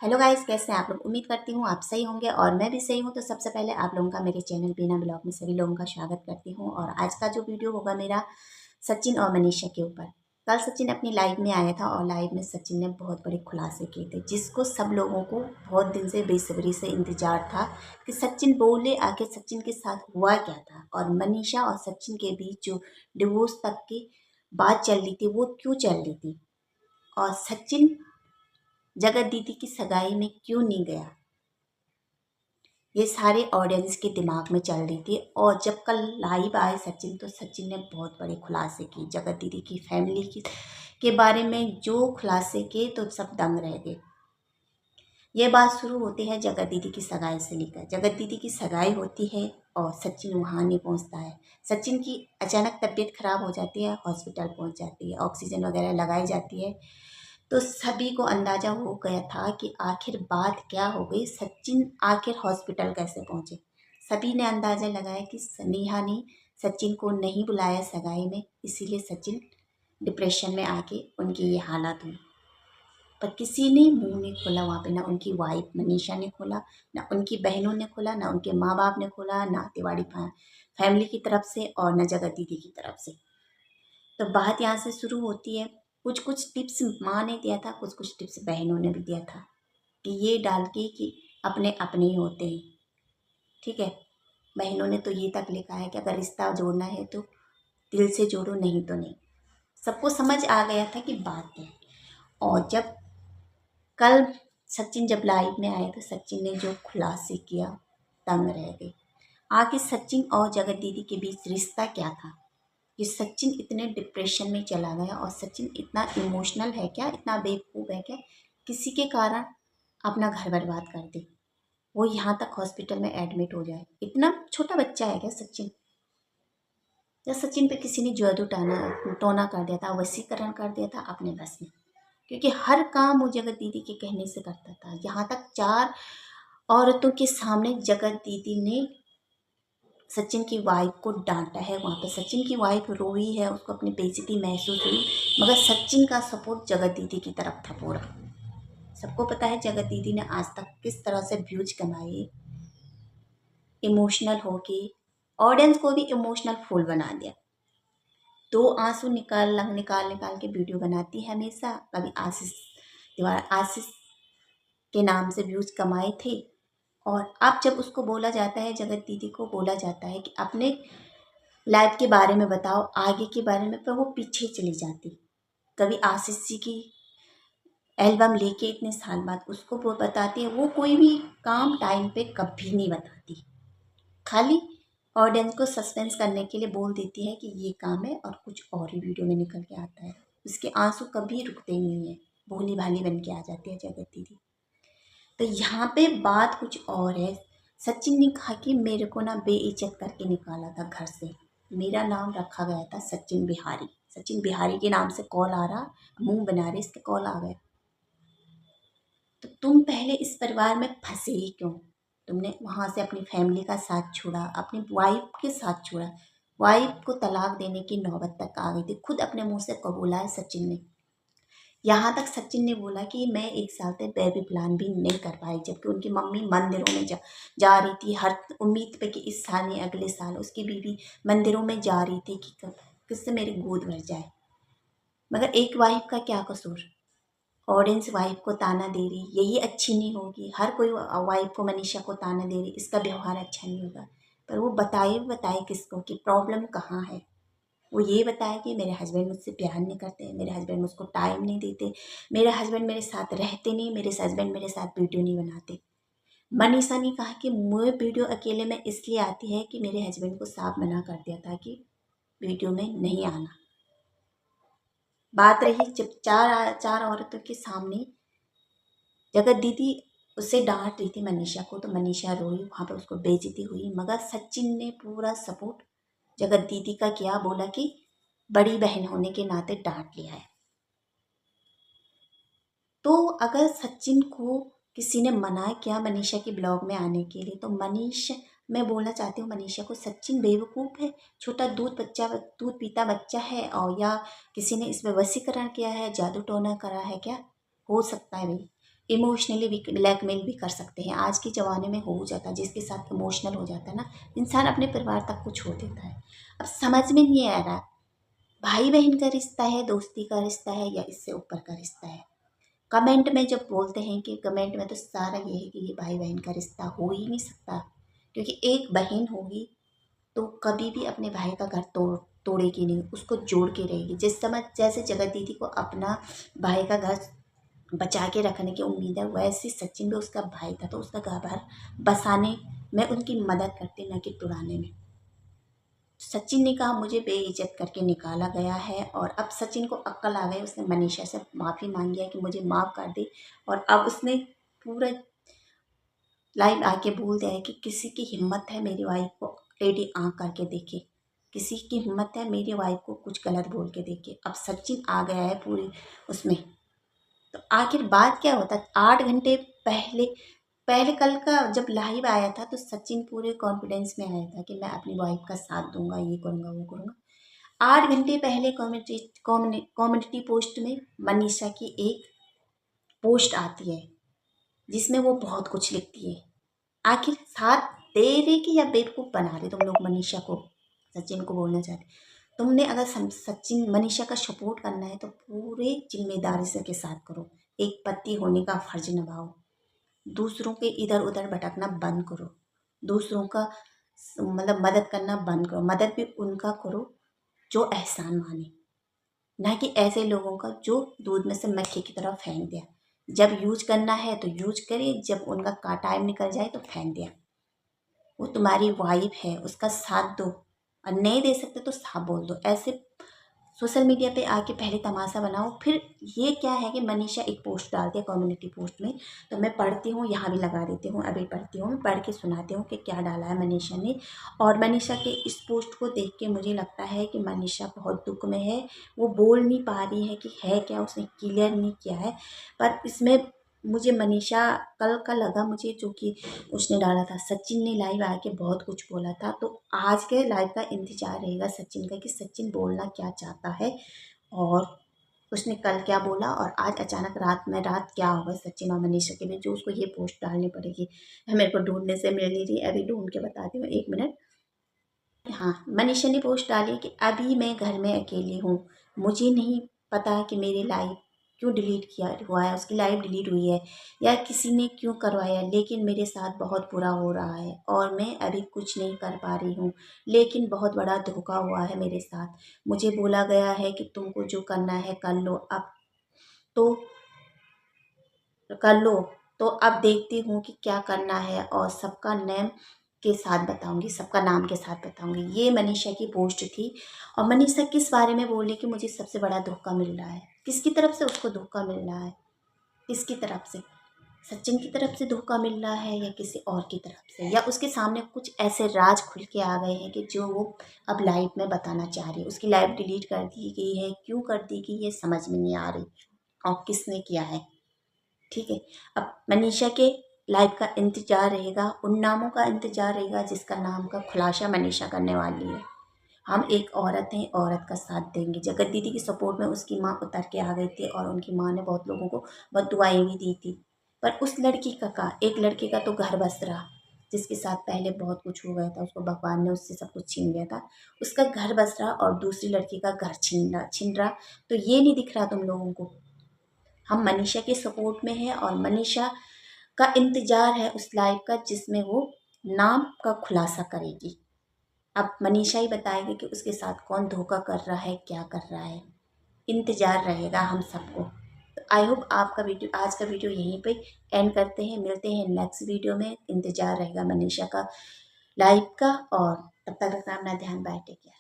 Hello guys, कैसे हैं आप लोग। उम्मीद करती हूँ आप सही होंगे और मैं भी सही हूँ। तो सबसे पहले आप लोगों का मेरे चैनल बीना ब्लॉग में सभी लोगों का स्वागत करती हूँ। और आज का जो वीडियो होगा मेरा सचिन और मनीषा के ऊपर। कल सचिन अपनी लाइव में आया था और लाइव में सचिन ने बहुत बड़े खुलासे किए थे, जिसको सब लोगों को बहुत दिन से बेसब्री से इंतजार था कि सचिन बोले आखिर सचिन के साथ हुआ क्या था और मनीषा और सचिन के बीच जो डिवोर्स तक की बात चल रही थी वो क्यों चल रही थी, और सचिन जगत दीदी की सगाई में क्यों नहीं गया। ये सारे ऑडियंस के दिमाग में चल रही थी। और जब कल लाइव आए सचिन, तो सचिन ने बहुत बड़े खुलासे किए जगत दीदी की फैमिली की के बारे में। जो खुलासे किए तो सब दंग रह गए। ये बात शुरू होती है जगत दीदी की सगाई से लेकर। जगत दीदी की सगाई होती है और सचिन वहाँ नहीं पहुँचता है। सचिन की अचानक तबीयत खराब हो जाती है, हॉस्पिटल पहुँच जाती है, ऑक्सीजन वगैरह लगाई जाती है। तो सभी को अंदाजा हो गया था कि आखिर बात क्या हो गई, सचिन आखिर हॉस्पिटल कैसे पहुंचे। सभी ने अंदाजा लगाया कि नेहा ने सचिन को नहीं बुलाया सगाई में, इसीलिए सचिन डिप्रेशन में आके उनकी ये हालत हुई। पर किसी ने मुंह नहीं खोला वहाँ पे, ना उनकी वाइफ मनीषा ने खोला, ना उनकी बहनों ने खोला, ना उनके माँ बाप ने खोला, ना तिवाड़ी फैमिली की तरफ से और न जगत दीदी की तरफ से। तो बात यहाँ से शुरू होती है। कुछ कुछ टिप्स माँ ने दिया था, कुछ कुछ टिप्स बहनों ने भी दिया था कि ये डाल के कि अपने अपने ही होते हैं। ठीक है, बहनों ने तो ये तक लिखा है कि अगर रिश्ता जोड़ना है तो दिल से जोड़ो, नहीं तो नहीं। सबको समझ आ गया था कि बात क्या है। और जब कल सचिन जब लाइव में आए तो सचिन ने जो खुलासे किया, दंग रह गए। आखिर सचिन और जगत दीदी के बीच रिश्ता क्या था। ये सचिन इतने डिप्रेशन में चला गया और सचिन इतना इमोशनल है क्या, इतना बेवकूफ़ है क्या, किसी के कारण अपना घर बर्बाद कर दे, वो यहाँ तक हॉस्पिटल में एडमिट हो जाए। इतना छोटा बच्चा है क्या सचिन। या सचिन पे किसी ने जादू टोना कर दिया था, वशीकरण कर दिया था अपने बस में, क्योंकि हर काम वो जगत दीदी के कहने से करता था। यहाँ तक 4 औरतों के सामने जगत दीदी ने सचिन की वाइफ को डांटा है। वहाँ पे सचिन की वाइफ रोई है, उसको अपनी बेइज्जती महसूस हुई, मगर सचिन का सपोर्ट जगत दीदी की तरफ था पूरा। सबको पता है जगत दीदी ने आज तक किस तरह से व्यूज कमाए, इमोशनल होके ऑडियंस को भी इमोशनल फूल बना दिया। 2 आंसू निकाल निकाल निकाल के वीडियो बनाती है हमेशा। कभी आशीष के नाम से व्यूज कमाए थे, और अब जब उसको बोला जाता है, जगत दीदी को बोला जाता है कि अपने लाइफ के बारे में बताओ, आगे के बारे में, पर वो पीछे चली जाती। कभी आशीष जी की एल्बम लेके इतने साल बाद उसको वो बताती है, वो कोई भी काम टाइम पे कभी नहीं बताती। खाली ऑडियंस को सस्पेंस करने के लिए बोल देती है कि ये काम है और कुछ और ही वीडियो में निकल के आता है। उसके आंसू कभी रुकते नहीं है, भोली भाली बन के आ जाती है जगत दीदी। तो यहाँ पे बात कुछ और है। सचिन ने कहा कि मेरे को ना बेइज्जत करके निकाला था घर से, मेरा नाम रखा गया था सचिन बिहारी। सचिन बिहारी के नाम से कॉल आ रहा, मुंह बना रहे, इसके कॉल आ गए। तो तुम पहले इस परिवार में फंसे ही क्यों। तुमने वहां से अपनी फैमिली का साथ छोड़ा, अपनी वाइफ के साथ छोड़ा, वाइफ को तलाक देने की नौबत तक आ गई थी। खुद अपने मुंह से कबूला है सचिन ने। यहाँ तक सचिन ने बोला कि मैं 1 साल से बेबी प्लान भी नहीं कर पाई, जबकि उनकी मम्मी मंदिरों में जा रही थी, हर उम्मीद पे कि इस साल नहीं अगले साल उसकी बीवी मंदिरों में जा रही थी कि किससे मेरी गोद भर जाए। मगर एक वाइफ का क्या कसूर। ऑडियंस वाइफ को ताना दे रही, यही अच्छी नहीं होगी। हर कोई वाइफ को, मनीषा को ताना दे रही, इसका व्यवहार अच्छा नहीं होगा। पर वो बताए किसको कि प्रॉब्लम कहाँ है। वो ये बताया कि मेरे हस्बैंड मुझसे प्यार नहीं करते, मेरे हस्बैंड मुझको टाइम नहीं देते, मेरे हस्बैंड मेरे साथ रहते नहीं, मेरे हस्बैंड मेरे साथ वीडियो नहीं बनाते। मनीषा ने कहा कि मुझे वीडियो अकेले में इसलिए आती है कि मेरे हस्बैंड को साफ मना कर दिया था कि वीडियो में नहीं आना। बात रही जब चार चार औरतों के सामने जगत दीदी उससे डांट रही थी मनीषा को, तो मनीषा रोई, वहां पर उसको बेइज्जती हुई। मगर सचिन ने पूरा सपोर्ट जगत दीदी का किया, बोला कि बड़ी बहन होने के नाते डांट लिया है। तो अगर सचिन को किसी ने मना किया मनीषा के ब्लॉग में आने के लिए, तो मैं बोलना चाहती हूँ मनीषा को, सचिन बेवकूफ़ है, छोटा दूध पीता बच्चा है, और या किसी ने इसमें वशीकरण किया है, जादू टोना करा है क्या। हो सकता है भाई, इमोशनली भी ब्लैकमेल भी कर सकते हैं। आज के ज़माने में हो जाता है, जिसके साथ इमोशनल हो जाता है ना, इंसान अपने परिवार तक को छोड़ देता है। अब समझ में नहीं आ रहा, भाई बहन का रिश्ता है, दोस्ती का रिश्ता है, या इससे ऊपर का रिश्ता है। कमेंट में जब बोलते हैं कि कमेंट में तो सारा ये है कि ये भाई बहन का रिश्ता हो ही नहीं सकता, क्योंकि एक बहन होगी तो कभी भी अपने भाई का घर तोड़ेगी नहीं, उसको जोड़ के रहेगी। जिस समय जैसे जगत दीदी को अपना भाई का घर बचा के रखने की उम्मीद है, वैसे सचिन भी उसका भाई था, तो उसका घर बसाने में उनकी मदद करते, न कि तोड़ाने में। सचिन ने कहा मुझे बेइज्जत करके निकाला गया है, और अब सचिन को अक्ल आ गई, उसने मनीषा से माफ़ी मांगी है कि मुझे माफ़ कर दे। और अब उसने पूरा लाइव आके बोल दिया है कि किसी की हिम्मत है मेरी वाइफ को टेढ़ी आंख करके देखे, किसी की हिम्मत है मेरी वाइफ को कुछ गलत बोल के देखे। अब सचिन आ गया है पूरी उसमें। तो आखिर बात क्या होता है, 8 घंटे पहले पहले कल का जब लाइव आया था तो सचिन पूरे कॉन्फिडेंस में आया था कि मैं अपनी वाइफ का साथ दूंगा, ये करूंगा वो करूंगा। 8 घंटे पहले कम्युनिटी पोस्ट में मनीषा की एक पोस्ट आती है, जिसमें वो बहुत कुछ लिखती है। आखिर साथ दे रहे कि या बेवकूफ़ बना रहे तुम लोग मनीषा को, सचिन को बोलना चाहते। तुमने अगर सचिन मनीषा का सपोर्ट करना है तो पूरे जिम्मेदारी से के साथ करो, एक पति होने का फर्ज निभाओ, दूसरों के इधर उधर भटकना बंद करो, दूसरों का मतलब मदद करना बंद करो। मदद भी उनका करो जो एहसान माने, ना कि ऐसे लोगों का जो दूध में से मक्खी की तरह फेंक दिया। जब यूज करना है तो यूज करे, जब उनका का टाइम निकल जाए तो फेंक दिया। वो तुम्हारी वाइफ है, उसका साथ दो, और नहीं दे सकते तो साफ बोल दो। ऐसे सोशल मीडिया पे आके पहले तमाशा बनाओ, फिर ये क्या है कि मनीषा एक पोस्ट डालती है कम्युनिटी पोस्ट में, तो मैं पढ़ती हूँ, यहाँ भी लगा देती हूँ, अभी पढ़ती हूँ, मैं पढ़ के सुनाती हूँ कि क्या डाला है मनीषा ने। और मनीषा के इस पोस्ट को देख के मुझे लगता है कि मनीषा बहुत दुख में है, वो बोल नहीं पा रही है कि है क्या, उसने क्लियर नहीं किया है। पर इसमें मुझे मनीषा कल का लगा मुझे, जो कि उसने डाला था, सचिन ने लाइव आके बहुत कुछ बोला था, तो आज के लाइव का इंतजार रहेगा सचिन का कि सचिन बोलना क्या चाहता है, और उसने कल क्या बोला, और आज अचानक रात क्या होगा सचिन और मनीषा के बीच जो उसको ये पोस्ट डालनी पड़ेगी। मेरे को ढूंढने से मिल नहीं रही, अभी ढूंढ के बताती हूँ, 1 मिनट। हाँ, मनीषा ने पोस्ट डाली कि अभी मैं घर में अकेली हूँ, मुझे नहीं पता कि मेरी लाइव क्यों डिलीट किया हुआ है, उसकी लाइव डिलीट हुई है या किसी ने क्यों करवाया, लेकिन मेरे साथ बहुत बुरा हो रहा है और मैं अभी कुछ नहीं कर पा रही हूँ। लेकिन बहुत बड़ा धोखा हुआ है मेरे साथ। मुझे बोला गया है कि तुमको जो करना है कर लो, अब तो कर लो, तो अब देखती हूँ कि क्या करना है, और सबका नेम के साथ बताऊंगी, सबका नाम के साथ बताऊंगी। ये मनीषा की पोस्ट थी। और मनीषा किस बारे में बोली कि मुझे सबसे बड़ा धोखा मिल रहा है, किसकी तरफ से उसको धोखा मिल रहा है, किसकी तरफ से, सचिन की तरफ से धोखा मिल रहा है या किसी और की तरफ से, या उसके सामने कुछ ऐसे राज खुल के आ गए हैं कि जो वो अब लाइव में बताना चाह रही है। उसकी लाइव डिलीट कर दी गई है, क्यों कर दी गई ये समझ में नहीं आ रही, और किसने किया है। ठीक है, अब मनीषा के लाइव का इंतजार रहेगा, उन नामों का इंतजार रहेगा जिसका नाम का खुलासा मनीषा करने वाली है। हम एक औरत हैं, औरत का साथ देंगे। जगत दीदी की सपोर्ट में उसकी माँ उतर के आ गई थी, और उनकी माँ ने बहुत लोगों को बहुत दुआएं भी दी थी। पर उस लड़की का एक लड़के का तो घर बस रहा, जिसके साथ पहले बहुत कुछ हो गया था, उसको भगवान ने उससे सब कुछ छीन लिया था, उसका घर बस रहा, और दूसरी लड़की का घर छीन रहा। तो ये नहीं दिख रहा तुम लोगों को। हम मनीषा के सपोर्ट में हैं, और मनीषा का इंतजार है उस लाइव का जिसमें वो नाम का खुलासा करेगी। अब मनीषा ही बताएगी कि उसके साथ कौन धोखा कर रहा है, क्या कर रहा है। इंतजार रहेगा हम सबको। तो आई होप आपका वीडियो, आज का वीडियो यहीं पे एंड करते हैं, मिलते हैं नेक्स्ट वीडियो में। इंतजार रहेगा मनीषा का लाइव का, और तब तक रखना अपना ध्यान, बाय, टेक केयर।